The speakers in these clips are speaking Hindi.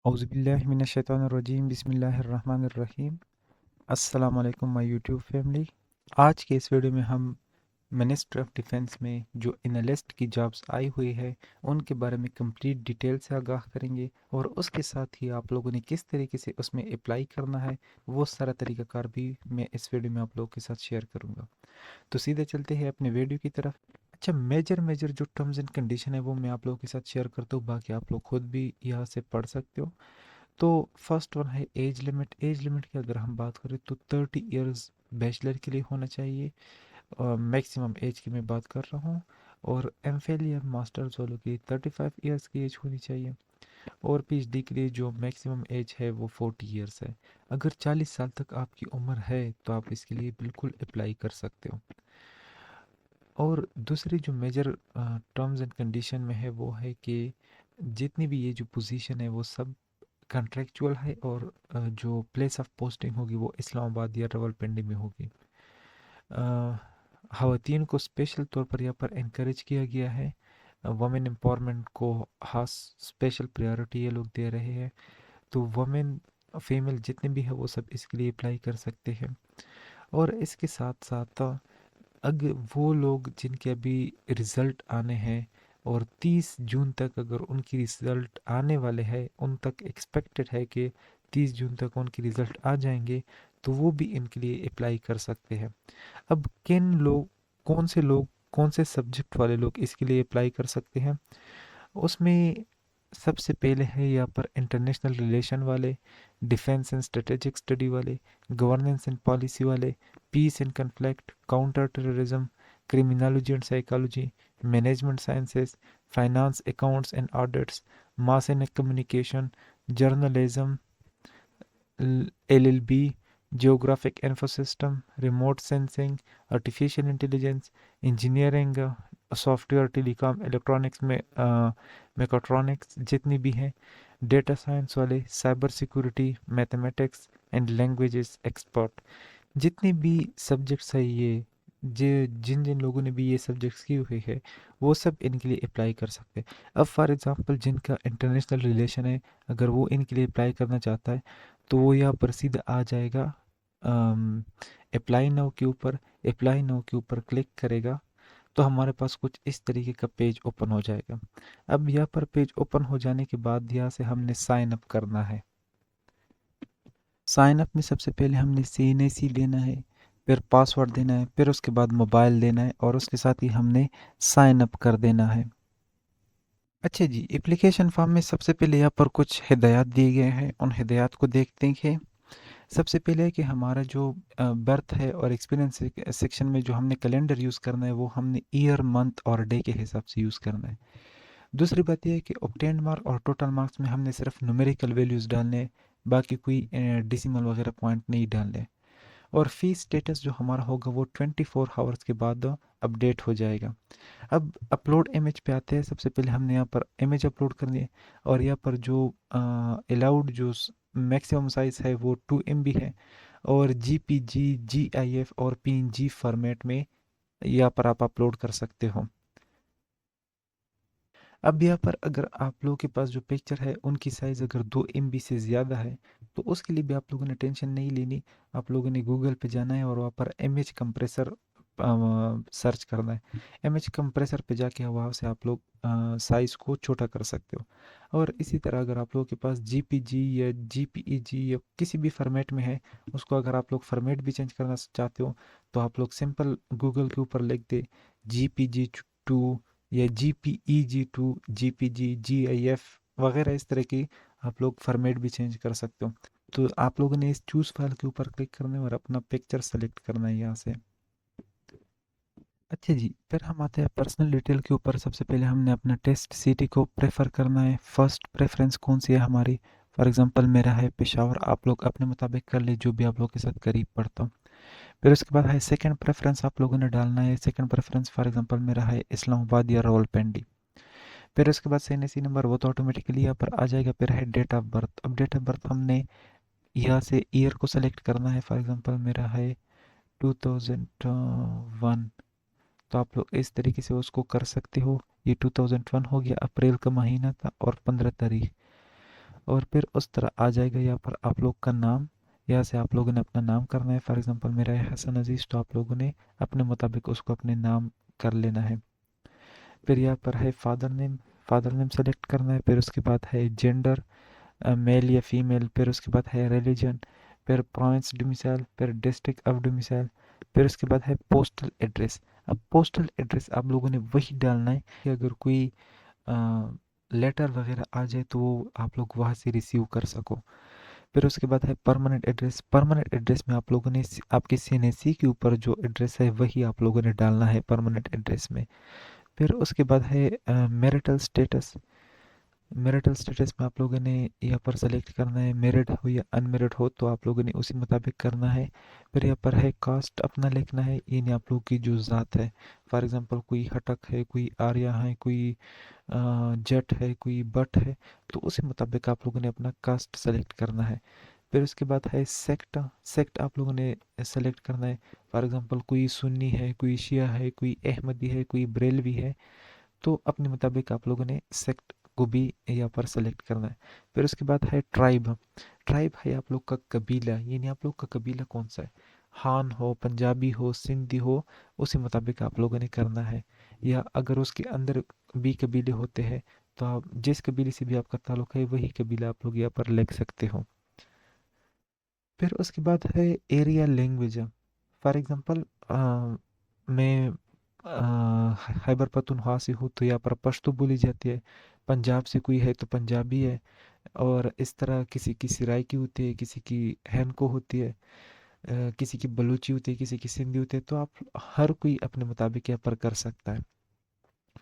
औज़ुबिल्लाहिमिनश्शैतानिर्रजीम बिस्मिल्लाहिर्रहमानिर्रहीम। अस्सलाम वालेकुम माय यूट्यूब फैमिली। आज के इस वीडियो में हम मिनिस्ट्री ऑफ डिफेंस में जो एनालिस्ट की जॉब्स आई हुई है उनके बारे में कंप्लीट डिटेल से आगाह करेंगे और उसके साथ ही आप लोगों ने किस तरीके से उसमें अप्लाई करना है वो सारा तरीकाकार भी मैं इस वीडियो में आप लोगों के साथ शेयर करूंगा। तो सीधे चलते हैं अपने वीडियो की तरफ। अच्छा, मेजर मेजर जो टर्म्स एंड कंडीशन है वो मैं आप लोगों के साथ शेयर करता हूँ, बाकी आप लोग खुद भी यहाँ से पढ़ सकते हो। तो फर्स्ट वन है एज लिमिट। एज लिमिट की अगर हम बात करें तो 30 इयर्स बैचलर के लिए होना चाहिए, मैक्सिमम एज की मैं बात कर रहा हूँ। और एम फिल या मास्टर्स वालों की 35 इयर्स की एज होनी चाहिए। और पीएचडी के लिए जो मैक्सिमम एज है वो 40 इयर्स है। अगर 40 साल तक आपकी उम्र है तो आप इसके लिए बिल्कुल अप्लाई कर सकते हो। और दूसरी जो मेजर टर्म्स एंड कंडीशन में है वो है कि जितनी भी ये जो पोजीशन है वो सब कॉन्ट्रेक्चुअल है और जो प्लेस ऑफ पोस्टिंग होगी वो इस्लामाबाद या रावलपिंडी में होगी। ख़वातीन को स्पेशल तौर पर यहाँ पर इनक्रेज किया गया है। वमेन एम्पावरमेंट को खास स्पेशल प्रायोरिटी ये लोग दे रहे हैं। तो वमेन फीमेल जितने भी है वो सब इसके लिए अप्लाई कर सकते हैं। और इसके साथ साथ अगर वो लोग जिनके अभी रिज़ल्ट आने हैं और 30 जून तक अगर उनकी रिज़ल्ट आने वाले हैं, उन तक एक्सपेक्टेड है कि 30 जून तक उनकी रिज़ल्ट आ जाएंगे, तो वो भी इनके लिए अप्लाई कर सकते हैं। अब कौन से सब्जेक्ट वाले लोग इसके लिए अप्लाई कर सकते हैं, उसमें सबसे पहले है यहाँ पर इंटरनेशनल रिलेशन वाले, डिफेंस एंड स्ट्रेटेजिक स्टडी वाले, गवर्नेंस एंड पॉलिसी वाले, peace and conflict, counter terrorism, criminology and psychology, management sciences, finance accounts and audits, mass and communication, journalism, LLB, geographic infosystem, remote sensing, artificial intelligence, engineering, software, telecom, electronics में मेकाट्रॉनिक्स जितनी भी हैं, डेटा साइंस वाले, cyber security, mathematics and languages expert, जितने भी सब्जेक्ट्स है ये, जिन जिन लोगों ने भी ये सब्जेक्ट्स की हुई है वो सब इनके लिए अप्लाई कर सकते हैं। अब फॉर एग्जांपल जिनका इंटरनेशनल रिलेशन है, अगर वो इनके लिए अप्लाई करना चाहता है तो वो यहाँ पर सीधा आ जाएगा अप्लाई नाउ के ऊपर। अप्लाई नाउ के ऊपर क्लिक करेगा तो हमारे पास कुछ इस तरीके का पेज ओपन हो जाएगा। अब यहाँ पर पेज ओपन हो जाने के बाद यहाँ से हमने साइन अप करना है। साइन अप में सबसे पहले हमने CNAC लेना है, फिर पासवर्ड देना है, फिर उसके बाद मोबाइल देना है और उसके साथ ही हमने साइन अप कर देना है। अच्छा जी, एप्लीकेशन फॉर्म में सबसे पहले यहाँ पर कुछ हिदायत दिए गए हैं, उन हिदायत को देखते हैं। सबसे पहले है कि हमारा जो बर्थ है और एक्सपीरियंस सेक्शन में जो हमने कैलेंडर यूज़ करना है वो हमने ईयर मंथ और डे के हिसाब से यूज़ करना है। दूसरी बात यह है कि ऑब्टेन्ड मार्क और टोटल मार्क्स में हमने सिर्फ न्यूमेरिकल वैल्यूज़ डालने हैं, बाकी कोई डेसिमल वगैरह पॉइंट नहीं डालने। और फीस स्टेटस जो हमारा होगा वो 24 आवर्स के बाद अपडेट हो जाएगा। अब अपलोड इमेज पे आते हैं। सबसे पहले हमने यहाँ पर इमेज अपलोड करनी है और यहाँ पर जो अलाउड जो मैक्सिमम साइज है वो 2 MB है और JPG, GIF और PNG फॉर्मेट में यहाँ पर आप अपलोड कर सकते हो। अब यहाँ पर अगर आप लोगों के पास जो पिक्चर है उनकी साइज़ अगर 2 MB से ज़्यादा है तो उसके लिए भी आप लोगों ने टेंशन नहीं लेनी। आप लोगों ने गूगल पे जाना है और वहाँ पर इमेज कंप्रेसर सर्च करना है। इमेज कंप्रेसर पे जाके वहाँ से आप लोग साइज़ को छोटा कर सकते हो। और इसी तरह अगर आप लोगों के पास JPG या JPEG या किसी भी फॉर्मेट में है, उसको अगर आप लोग फॉर्मेट भी चेंज करना चाहते हो तो आप लोग सिंपल गूगल के ऊपर लिख दे JPG 2 या JPEG 2, JPG, GIF वगैरह, इस तरह की आप लोग फॉर्मेट भी चेंज कर सकते हो। तो आप लोगों ने इस चूज़ फाइल के ऊपर क्लिक करना है और अपना पिक्चर सेलेक्ट करना है यहाँ से। अच्छा जी, फिर हम आते हैं पर्सनल डिटेल के ऊपर। सबसे पहले हमने अपना टेस्ट सिटी को प्रेफर करना है। फर्स्ट प्रेफरेंस कौन सी है हमारी? फॉर एग्जांपल मेरा है पेशावर, आप लोग अपने मुताबिक कर ले जो भी आप लोग के साथ करीब पड़ता हो। फिर उसके बाद है सेकंड प्रेफरेंस, आप लोगों ने डालना है। सेकंड प्रेफरेंस फॉर एग्जांपल मेरा है इस्लामाबाद या रावलपिंडी। फिर उसके बाद CNC नंबर वो तो ऑटोमेटिकली यहाँ पर आ जाएगा। फिर है डेट ऑफ बर्थ। अब डेट ऑफ बर्थ हमने यहाँ से ईयर को सेलेक्ट करना है। फॉर एग्जांपल मेरा है 2001, तो आप लोग इस तरीके से उसको कर सकते हो। ये 2001 हो गया, अप्रैल का महीना था और 15 तारीख। और फिर उस तरह आ जाएगा यहाँ पर आप लोग का नाम। यहाँ से आप लोगों ने अपना नाम करना है। फॉर एग्जांपल मेरा है हसन अजीज़, तो आप लोगों ने अपने मुताबिक उसको अपने नाम कर लेना है। फिर यहाँ पर है फादर नेम सेलेक्ट करना है। फिर उसके बाद है जेंडर, मेल या फीमेल। फिर उसके बाद है रिलीजन, फिर प्रोविंस डोमिसाइल, फिर डिस्ट्रिक्ट ऑफ डोमिसाइल। फिर उसके बाद है पोस्टल एड्रेस। अब पोस्टल एड्रेस आप लोगों ने वही डालना है कि अगर कोई लेटर वगैरह आ जाए तो वो आप लोग वहाँ से रिसीव कर सको। फिर उसके बाद है परमानेंट एड्रेस। परमानेंट एड्रेस में आप लोगों ने आपके सीएनएसी के ऊपर जो एड्रेस है वही आप लोगों ने डालना है परमानेंट एड्रेस में। फिर उसके बाद है मैरिटल स्टेटस। मैरिटल स्टेटस में आप लोगों ने यहाँ पर सेलेक्ट करना है, मैरिड हो या अनमेरिड हो तो आप लोगों ने उसी मुताबिक करना है। फिर यहाँ पर है कास्ट अपना लिखना है, यानी आप लोगों की जो ज़ात है। फॉर एग्जांपल कोई हटक है, कोई आर्या है, कोई जट है, कोई बट है, तो उसी मुताबिक आप लोगों ने अपना कास्ट सेलेक्ट करना है। फिर उसके बाद है सेक्ट। सेक्ट आप लोगों ने सेलेक्ट करना है। फॉर एग्जांपल कोई सुन्नी है, कोई शिया है, कोई अहमदी है, कोई बरेलवी है, तो अपने मुताबिक आप लोगों ने सेक्ट को भी यहाँ पर सेलेक्ट करना है। फिर उसके बाद है ट्राइब। ट्राइब है आप लोग का कबीला, यानी आप लोग का कबीला कौन सा है, हान हो, पंजाबी हो, सिंधी हो, उसी मुताबिक आप लोगों ने करना है। या अगर उसके अंदर भी कबीले होते हैं तो आप जिस कबीले से भी आपका ताल्लुक है वही कबीला आप लोग यहाँ पर लिख सकते हो। फिर उसके बाद है एरिया लैंग्वेज। फॉर एग्जांपल मैं खैबर पख्तूनख्वा से हूँ तो यहाँ पर पश्तो बोली जाती है। पंजाब से कोई है तो पंजाबी है। और इस तरह किसी की सिराइकी होती है, किसी की हैनको होती है, किसी की बलूची होती है, किसी की सिंधी होती है, तो आप हर कोई अपने मुताबिक यहाँ पर कर सकता है।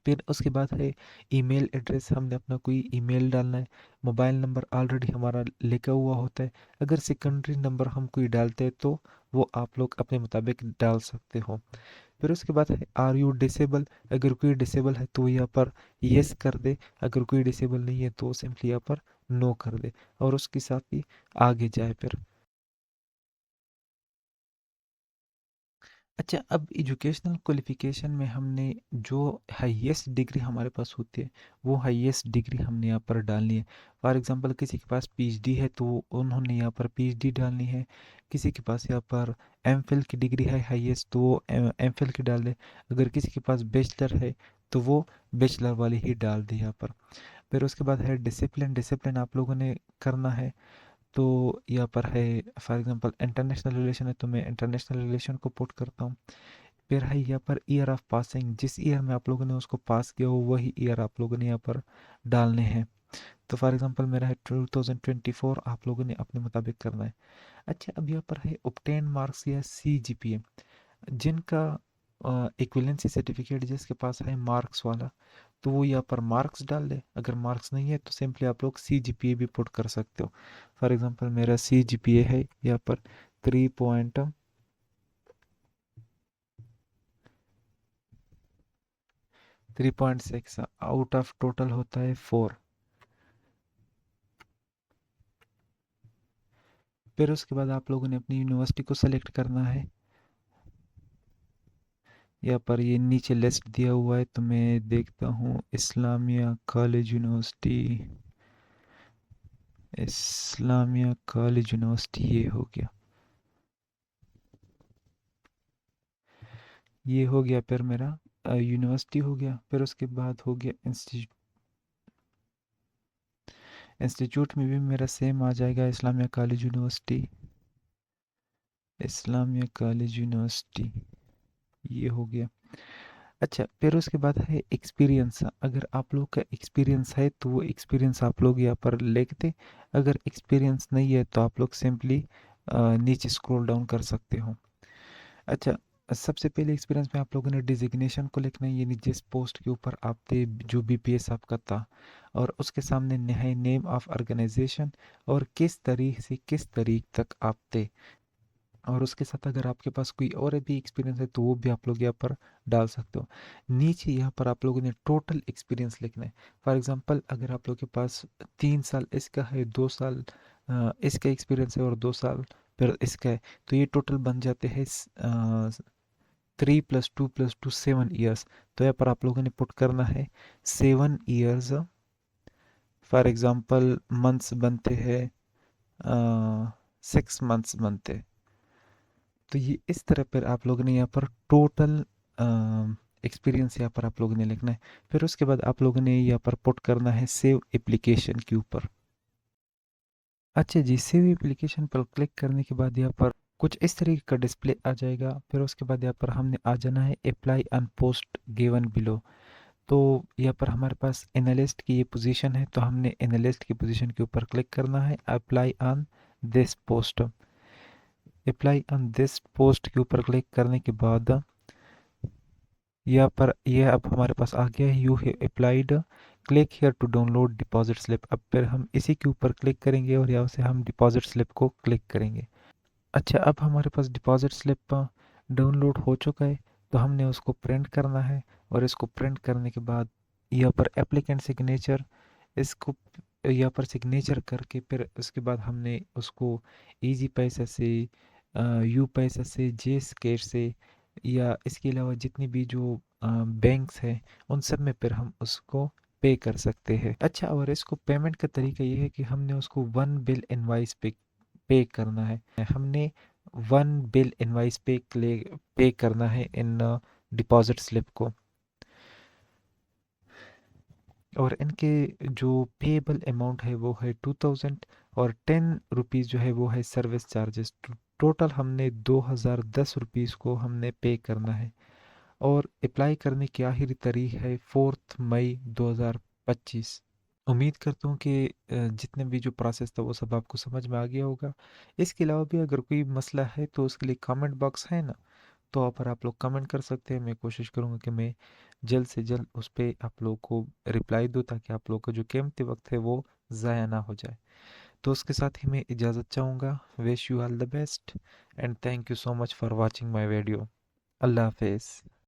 फिर उसके बाद है ईमेल एड्रेस। हमने अपना कोई ईमेल डालना है। मोबाइल नंबर ऑलरेडी हमारा लिखा हुआ होता है। अगर सेकेंडरी नंबर हम कोई डालते हैं तो वो आप लोग अपने मुताबिक डाल सकते हो। फिर उसके बाद है आर यू डिसेबल। अगर कोई डिसेबल है तो यहाँ पर यस कर दे, अगर कोई डिसेबल नहीं है तो सिंपली यहाँ पर नो कर दे और उसके साथ ही आगे जाए। फिर अच्छा, अब एजुकेशनल क्वालिफिकेशन में हमने जो हाईएस्ट डिग्री हमारे पास होती है वो हाईएस्ट डिग्री हमने यहाँ पर डालनी है। फॉर एग्जांपल किसी के पास पीएचडी है तो उन्होंने यहाँ पर पीएचडी डालनी है। किसी के पास यहाँ पर एमफिल की डिग्री है हाईएस्ट तो वो एमफिल की डाल दे। अगर किसी के पास बैचलर है तो वो बैचलर वाली ही डाल दे यहाँ पर। फिर उसके बाद है डिसिप्लिन। डिसिप्लिन आप लोगों ने करना है, तो यहाँ पर है फॉर एग्जांपल इंटरनेशनल रिलेशन है तो मैं इंटरनेशनल रिलेशन को पुट करता हूँ। फिर है यहाँ पर ईयर ऑफ पासिंग, जिस ईयर में आप लोगों ने उसको पास किया हो वही ईयर आप लोगों ने यहाँ पर डालने हैं। तो फॉर एग्जांपल मेरा है 2024, आप लोगों ने अपने मुताबिक करना है। अच्छा, अब यहाँ पर है obtain मार्क्स या CGPA। जिनका इक्विवेलेंसी सर्टिफिकेट जिसके पास है मार्क्स वाला तो वो यहाँ पर मार्क्स डाल दे। अगर मार्क्स नहीं है तो सिंपली आप लोग CGPA भी पुट कर सकते हो। फॉर एग्जांपल मेरा CGPA है यहाँ पर 3.6, आउट ऑफ टोटल होता है 4। फिर उसके बाद आप लोगों ने अपनी यूनिवर्सिटी को सेलेक्ट करना है। यहाँ पर ये नीचे लिस्ट दिया हुआ है तो मैं देखता हूँ, Islamia college university, Islamia college university ये हो गया, ये हो गया। फिर मेरा यूनिवर्सिटी हो गया। फिर उसके बाद हो गया इंस्टीट्यूट। इंस्टीट्यूट में भी मेरा सेम आ जाएगा, Islamia college university, Islamia college university, ये हो गया। अच्छा, फिर उसके बाद है एक्सपीरियंस। अगर आप लोग का एक्सपीरियंस है तो वो एक्सपीरियंस आप लोग यहाँ पर लिख दें। अगर एक्सपीरियंस नहीं है तो आप लोग सिंपली नीचे स्क्रॉल डाउन कर सकते हो। अच्छा, सबसे पहले एक्सपीरियंस में आप लोगों ने डिजिग्नेशन को लिखना है, यानी जिस पोस्ट के ऊपर आप थे, जो बीपीएस आपका था, और उसके सामने है नेम ऑफ ऑर्गेनाइजेशन और किस तारीख से किस तारीख तक आप थे। और उसके साथ अगर आपके पास कोई और भी एक्सपीरियंस है तो वो भी आप लोग यहाँ पर डाल सकते हो। नीचे यहाँ पर आप लोगों ने टोटल एक्सपीरियंस लिखना है। फॉर एग्जांपल अगर आप लोग के पास 3 साल इसका है, 2 साल इसका एक्सपीरियंस है और 2 साल फिर इसका है, तो ये टोटल बन जाते हैं 3 + 2 + 2 7 ईयर्स। तो यहाँ पर आप लोगों ने पुट करना है 7 ईयर्स फॉर एग्ज़ाम्पल मंथ्स बनते हैं, 6 मंथ्स बनते। तो ये इस तरह पर आप लोगों ने यहाँ पर टोटल एक्सपीरियंस यहाँ पर आप लोगों ने लिखना है। फिर उसके बाद आप लोगों ने यहाँ पर पुट करना है सेव एप्लीकेशन के ऊपर। अच्छा जी, सेव एप्लीकेशन पर क्लिक करने के बाद यहाँ पर कुछ इस तरीके का डिस्प्ले आ जाएगा। फिर उसके बाद यहाँ पर हमने आ जाना है apply on post given below. तो यहाँ पर हमारे पास एनालिस्ट की ये पोजीशन है, तो हमने एनालिस्ट की पोजीशन के ऊपर क्लिक करना है। Apply on this post, apply on this post के ऊपर क्लिक करने के बाद यहाँ पर यह अब हमारे पास आ गया है, you have applied, click here to download deposit slip. अब फिर हम इसी के ऊपर क्लिक करेंगे और यहाँ से हम डिपॉजिट स्लिप को क्लिक करेंगे। अच्छा, अब हमारे पास डिपॉजिट स्लिप डाउनलोड हो चुका है, तो हमने उसको प्रिंट करना है। और इसको प्रिंट करने के बाद यहाँ पर एप्लीकेंट सिग्नेचर, इसको यहाँ पर सिग्नेचर करके फिर उसके बाद हमने उसको इजी पैसा से, यू पैसा से, जे स्केयर से, या इसके अलावा जितनी भी जो बैंक्स हैं उन सब में फिर हम उसको पे कर सकते हैं। अच्छा, और इसको पेमेंट का तरीका ये है कि हमने उसको वन बिल इनवाइस पे पे करना है। हमने वन बिल इनवाइस पे करना है इन डिपॉजिट स्लिप को। और इनके जो पेएबल अमाउंट है वो है 2000, और 10 रुपीज़ जो है वो है सर्विस चार्जेस। टोटल हमने 2010 रुपीज़ को हमने पे करना है। और अप्लाई करने की आखिरी तारीख है 4 मई 2025। उम्मीद करता हूँ कि जितने भी जो प्रोसेस था वो सब आपको समझ में आ गया होगा। इसके अलावा भी अगर कोई मसला है तो उसके लिए कमेंट बॉक्स है ना, तो वहाँ पर आप लोग कमेंट कर सकते हैं। मैं कोशिश करूँगा कि मैं जल्द से जल्द उस पर आप लोगों को रिप्लाई दूँ, ताकि आप लोग का जो कीमती वक्त है वो ज़ाया ना हो जाए। तो उसके साथ ही मैं इजाज़त चाहूँगा। Wish you all the best and thank you so much for watching my video. अल्लाह हाफिज़।